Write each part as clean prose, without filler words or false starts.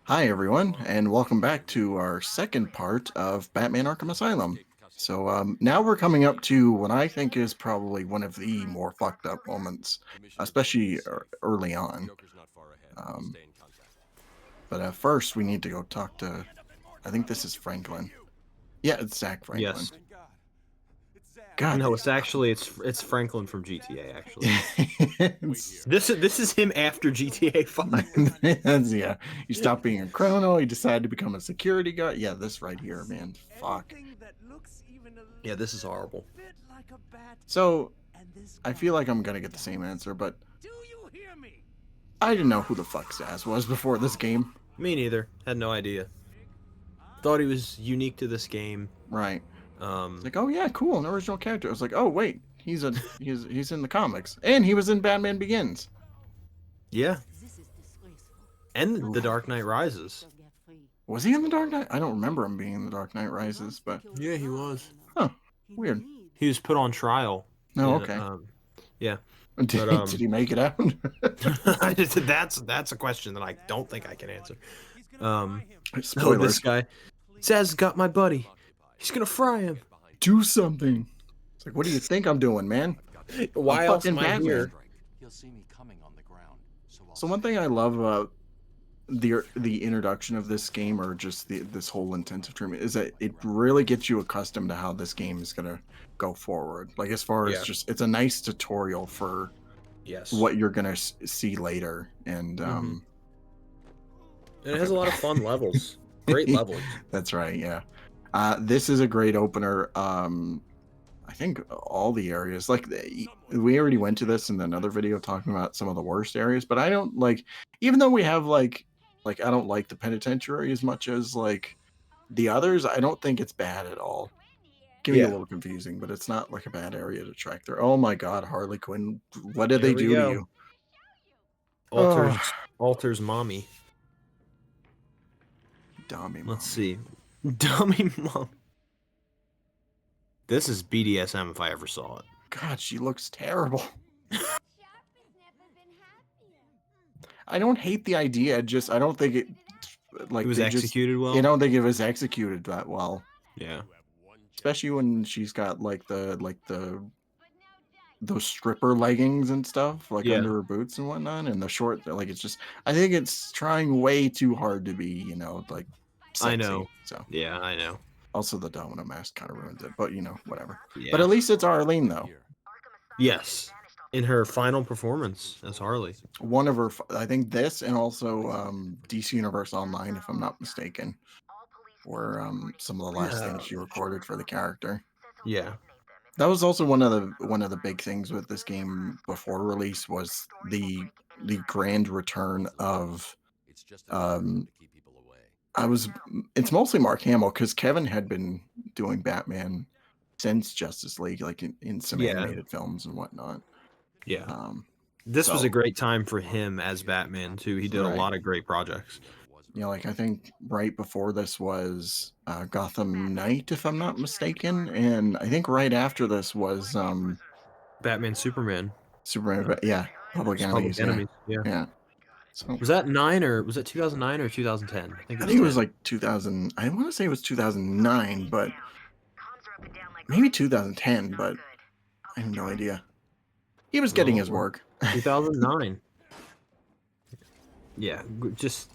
Hi, everyone, and welcome back to our second part of Batman Arkham Asylum. Now we're coming up to what I think is probably one of the more fucked up moments, especially early on. Um, but first, we need to go talk to, I think this is Franklin. Yeah, it's Zach Franklin. Yes. God, No, it's Franklin from GTA actually. it's- This is him after GTA 5. yeah, he stopped being a criminal. He decided to become a security guard. Yeah, this right here, man. Fuck. Yeah, this is horrible. So I feel like I'm gonna get the same answer, but I didn't know who the fuck Zaz was before this game. Me neither. Had no idea. Thought he was unique to this game. Right. It's Um, like, oh yeah, cool, an original character. I was like, oh wait, he's in the comics, and he was in Batman Begins. yeah, and The Oof. Dark Knight Rises. Was he in the Dark Knight? I don't remember him being in the Dark Knight Rises, but Yeah, he was. huh, weird. He was put on trial. No, in, okay. Yeah, Did, but did he make it out? that's a question that I don't think I can answer. Oh, Spoilers. this guy Zaz got my buddy. He's gonna fry him. Do something. It's like, what do you think I'm doing, man? I'm Why else fucking am I Batman. here? So one thing I love about the introduction of this game, or just this whole intensive treatment, is that it really gets you accustomed to how this game is gonna go forward. Like, as far as Yeah. just, it's a nice tutorial for Yes. what you're gonna see later, and Mhm. And it has a lot of fun levels. Great levels. that's right, yeah. This is a great opener. I think all the areas, like, we already went to this in another video talking about some of the worst areas, but I don't like, even though we have like I don't like the penitentiary as much as like the others. I don't think it's bad at all. Can be a Yeah. little confusing, but it's not like a bad area to track through. Oh my god, Harley Quinn, what did Here they we do to go. you? Alters Oh, alters mommy. dummy mom. Let's see. Dummy mom. This is BDSM if I ever saw it. God, she looks terrible. I don't hate the idea, just I don't think it, It like, was they just, executed well. I don't think it was executed that well. Yeah. Especially when she's got like the those stripper leggings and stuff, like, Yeah. under her boots and whatnot, and the short, like, it's just, I think it's trying way too hard to be, like, I sexy. know. So Yeah, I know. also the domino mask kind of ruins it, but whatever. But Yeah. at least it's Arlene though. Yes. In her final performance as Harley. One of her, I think this, and also DC Universe Online, if I'm not mistaken, were some of the last things she recorded for the character. Yeah. That was also one of the big things with this game before release, was the grand return of, um I was it's mostly Mark Hamill, because Kevin had been doing Batman since Justice League, like in some Yeah. animated films and whatnot. Yeah. Um This was so a great time for him as Batman too. He did a right. lot of great projects. Like, I think right before this was Gotham Knight, if I'm not mistaken, and I think right after this was Batman Superman. Superman, but yeah, Public Public Enemies, yeah. Enemies. Yeah. Yeah. So Was that 9 or was it 2009 or 2010? I think I it think was it was 10. like 2000. I want to say it was 2009, but maybe 2010. But I have no idea. He was getting his Well, work. 2009. Yeah, just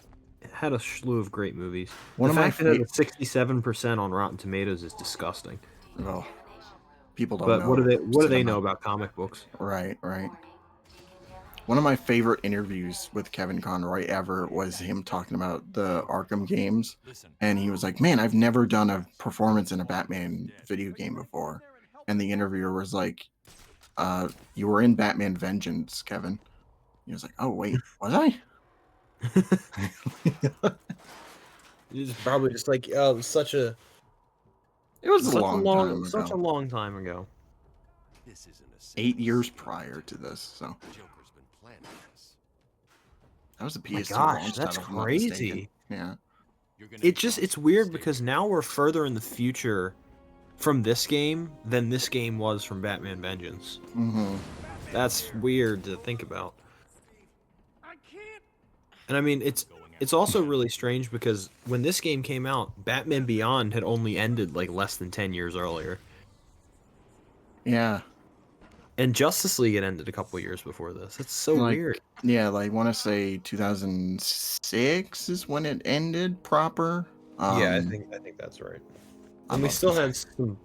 had a slew of great movies. One The of my fact that it has 67% on Rotten Tomatoes is disgusting. Oh, people don't But know. what do they cinema. know about comic books? Right, right. One of my favorite interviews with Kevin Conroy ever was him talking about the Arkham games, and he was like, "Man, I've never done a performance in a Batman video game before." And the interviewer was like, "You were in Batman Vengeance, Kevin." He was like, "Oh wait, was I?" It's probably just like, oh, it was such a It was a long time such a ago. long time ago. 8 years prior to this, so that was a My PS2 gosh, launch that's title, if I'm not mistaken. crazy. Yeah. It's weird because now we're further in the future from this game than this game was from Batman Vengeance. Mm-hmm. That's weird to think about. And I mean, It's also really strange because when this game came out, Batman Beyond had only ended like less than 10 years earlier. Yeah, And Justice League had ended a couple years before this. It's so like weird. yeah, like I want to say 2006 is when it ended proper. Yeah, I Um, think that's right. I And we love still had some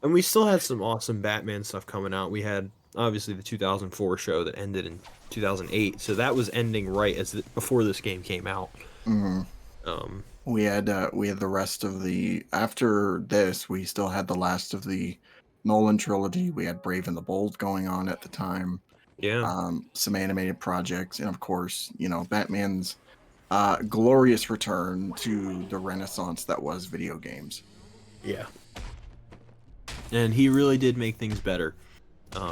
and we still had some awesome Batman stuff coming out. We had obviously the 2004 show that ended in 2008, so that was ending right before this game came out. mhm. Um, We had the rest of the after this. We still had the last of the Nolan trilogy. We had Brave and the Bold going on at the time. yeah, Some animated projects, and of course, Batman's glorious return to the renaissance that was video games. yeah, and he really did make things better.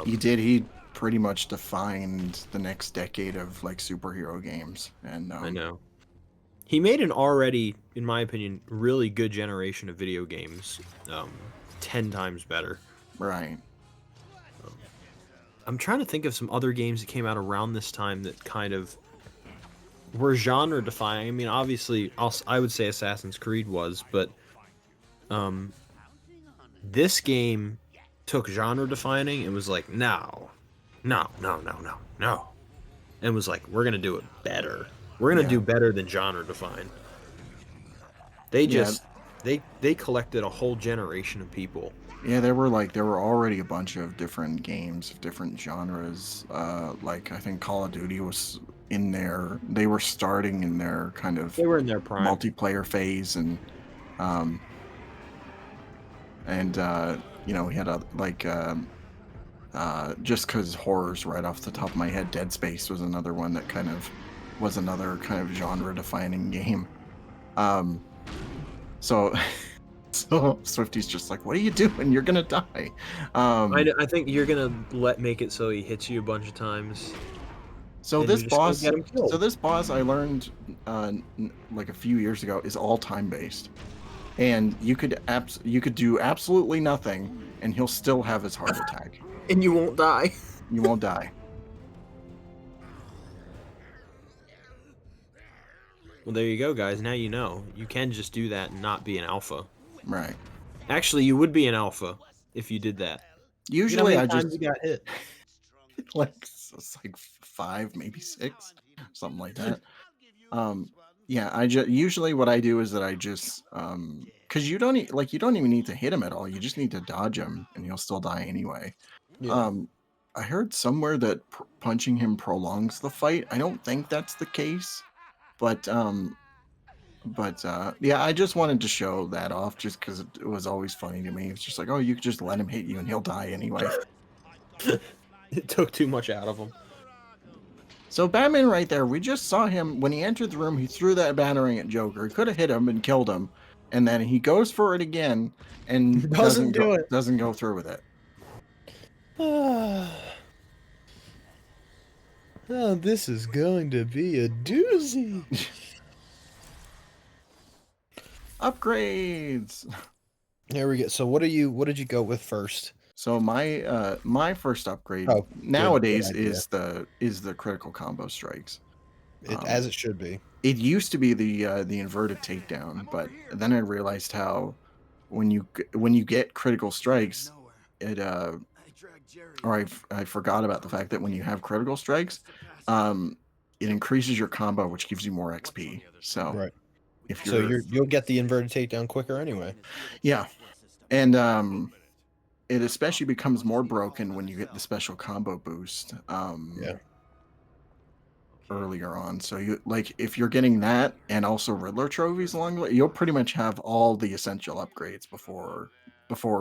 He did. He pretty much defined the next decade of like superhero games, and I know. He made an already, in my opinion, really good generation of video games, 10 times better. right. I'm trying to think of some other games that came out around this time that kind of were genre defining. I mean, obviously, I would say Assassin's Creed was, but um, this game took genre defining and was like, no, no, no, no, no, no, and was like, we're gonna do it better. We're gonna Yeah, do better than genre define. They yeah, just they collected a whole generation of people. yeah. There were already a bunch of different games of different genres. Like I think Call of Duty was in there. They were starting in their kind of They were in their prime. multiplayer phase, um, and we had a like just because horrors right off the top of my head, Dead Space was another one that kind of was another kind of genre defining game. Um, so so Swifty's just like, what are you doing? You're gonna die. Um, I think you're gonna make it so he hits you a bunch of times, so and this you're just gonna boss, get him killed. I learned like a few years ago is all time based, and you could do absolutely nothing, and he'll still have his heart attack. And you won't die. You won't die. Well, there you go, guys. Now you know. You can just do that and not be an alpha. Right. Actually, you would be an alpha if you did that. You know how Usually many I times you just got hit? like it's like five, maybe six, something like that. Um, yeah, I just usually what I do is that I just because you don't even need to hit him at all. You just need to dodge him, and he'll still die anyway. Yeah. Um, I heard somewhere that punching him prolongs the fight. I don't think that's the case, but yeah, I just wanted to show that off just because it was always funny to me. It's just like, oh, you could just let him hit you and he'll die anyway. It took too much out of him. So Batman right there, we just saw him when he entered the room, he threw that battering at Joker. He could have hit him and killed him. And then he goes for it again and Doesn't do it. doesn't go through with it. Oh, this is going to be a doozy. Upgrades. There we go. So what did you go with first? So my first upgrade Oh, nowadays good idea. is the critical combo strikes. As it should be. It used to be the inverted takedown, but then I realized how when you get critical strikes, it I forgot about the fact that when you have critical strikes, um, it increases your combo, which gives you more XP. So Right. if So you're you'll get the inverted takedown quicker anyway. yeah, and it especially becomes more broken when you get the special combo boost. Yeah. Earlier on. So you like if you're getting that and also Riddler trophies along the way, you'll pretty much have all the essential upgrades before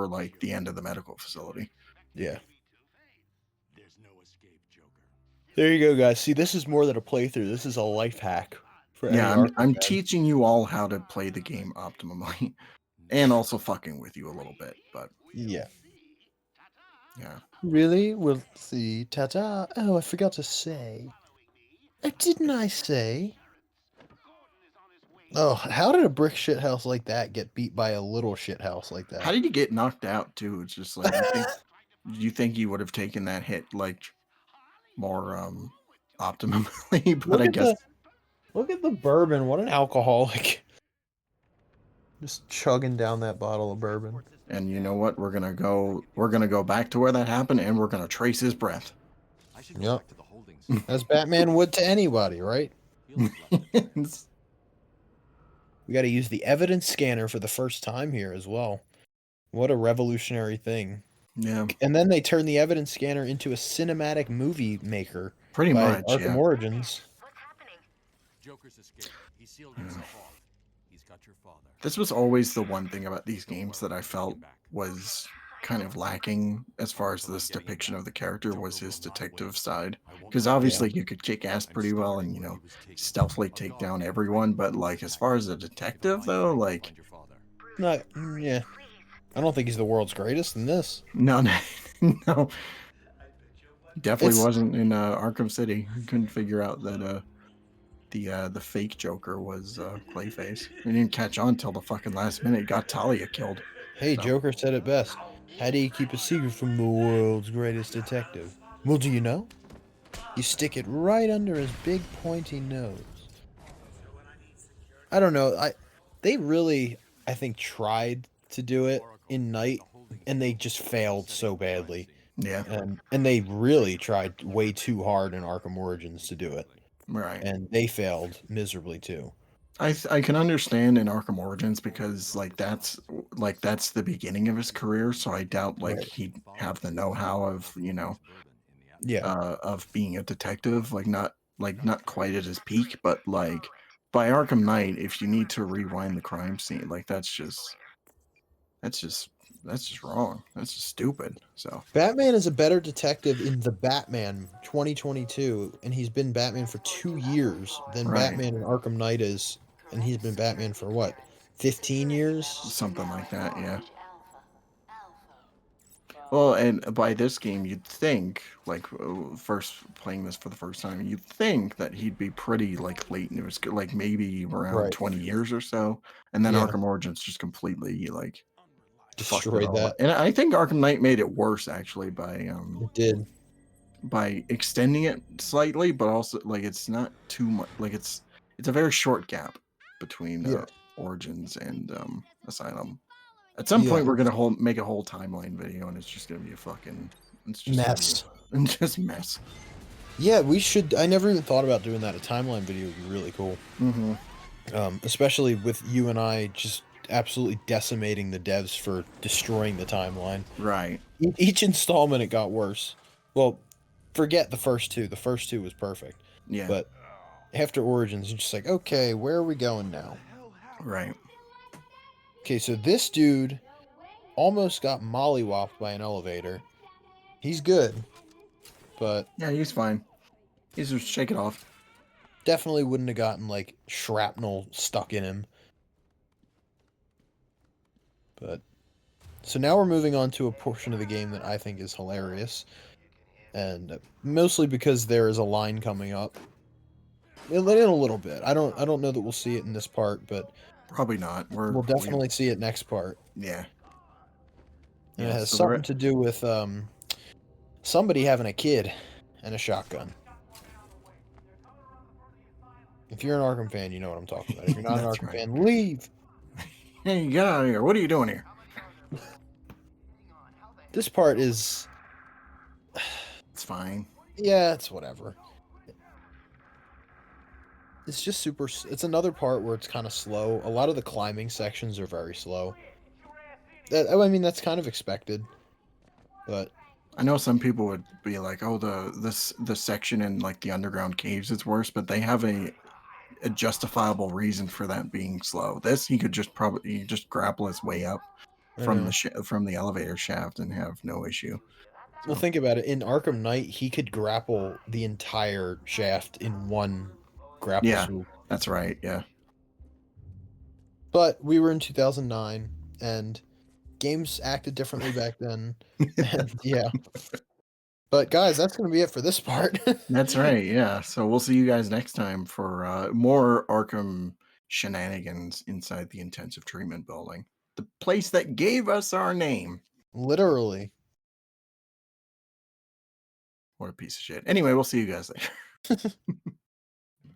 like the end of the medical facility. Yeah. There you go, guys. See, this is more than a playthrough. This is a life hack for any Yeah, Arkham I'm fan. teaching you all how to play the game optimally and also fucking with you a little bit, but Yeah. yeah. Really? We'll see. Ta-ta. Oh, I forgot to say. Didn't I say? Oh, how did a brick shithouse like that get beat by a little shithouse like How that? did you get knocked out too? It's just like you think you would have taken that hit like more optimally, but Look I at guess the Look at the bourbon. What an alcoholic. Just chugging down that bottle of bourbon. And you know what? We're gonna go back to where that happened, and we're gonna trace his breath. Yep. As Batman would to anybody, right? We got to use the evidence scanner for the first time here as well. What a revolutionary thing. Yeah, And then they turn the evidence scanner into a cinematic movie maker pretty by much. Arkham Yeah. Origins. Yeah. This was always the one thing about these games that I felt was kind of lacking as far as this depiction of the character was his detective side. Because Yeah. obviously you could kick ass pretty well and stealthily take down everyone, but like as far as a detective though, like Not, yeah. I don't think he's the world's greatest in this. no, no, no, definitely It's wasn't in Arkham City. Couldn't figure out that the fake Joker was Clayface. He didn't catch on till the fucking last minute. Got Talia killed. Hey, So Joker said it best. How do you keep a secret from the world's greatest detective? Well, do you know? You stick it right under his big pointy nose. I don't know. They really, I think, tried to do it in Night, and they just failed so badly. yeah, And they really tried way too hard in Arkham Origins to do it, right. and they failed miserably too. I can understand in Arkham Origins because that's the beginning of his career, so I doubt like Right. he'd have the know-how of Yeah. of being a detective, not quite at his peak, but like by Arkham Knight, if you need to rewind the crime scene, like that's just that's just wrong. That's just stupid. So Batman is a better detective in the Batman 2022, and he's been Batman for 2 years than right, Batman in Arkham Knight is, and he's been Batman for what, 15 years? something like that, yeah. Well, and by this game, you'd think, like, first playing this for the first time, you'd think that he'd be pretty, like, late in his, like, maybe around Right. 20 years or so. And then Yeah. Arkham Origins just completely, like, fucked it Destroyed all up. that. And I think Arkham Knight made it worse, actually, It did. by extending it slightly, but also, like, it's not too much, like, it's a very short gap between Yeah. Origins and Asylum. At some Yeah. point, we're gonna make a whole timeline video, and it's just gonna be a fucking. It's just gonna be Mess. just mess. Yeah, we should. I never even thought about doing that. A timeline video would be really cool. Hmm. Especially with you and I just absolutely decimating the devs for destroying the timeline. Right. Each installment, it got worse. Well, forget the first two. The first two was perfect. Yeah. But after Origins, you're just like, okay, where are we going now? Right. Okay, so this dude almost got mollywopped by an elevator. He's good, but Yeah, he's fine. He's just shake it off. definitely wouldn't have gotten, like, shrapnel stuck in him. But so now we're moving on to a portion of the game that I think is hilarious, and mostly because there is a line coming up. In a little bit. I don't know that we'll see it in this part, but Probably not. we'll definitely see it next part. Yeah. And it Yeah. has So something to do with somebody having a kid and a shotgun. If you're an Arkham fan, you know what I'm talking about. If you're not an that's Arkham right. fan, leave. Hey, get out of here! What are you doing here? This part is, It's fine. yeah, it's whatever. It's just super. It's another part where it's kind of slow. A lot of the climbing sections are very slow. I mean, that's kind of expected, but I know some people would be like, "Oh, the section in like the underground caves is worse," but they have a justifiable reason for that being slow. This he could just grapple his way up I from know. from the elevator shaft and have no issue. Well, So think about it. In Arkham Knight, he could grapple the entire shaft in one grapple yeah, swoop. that's right. Yeah. But we were in 2009, and games acted differently back then. And yeah. But guys, that's going to be it for this part. That's right. Yeah. So we'll see you guys next time for more Arkham shenanigans inside the intensive treatment building, the place that gave us our name. Literally. What a piece of shit. Anyway, we'll see you guys later.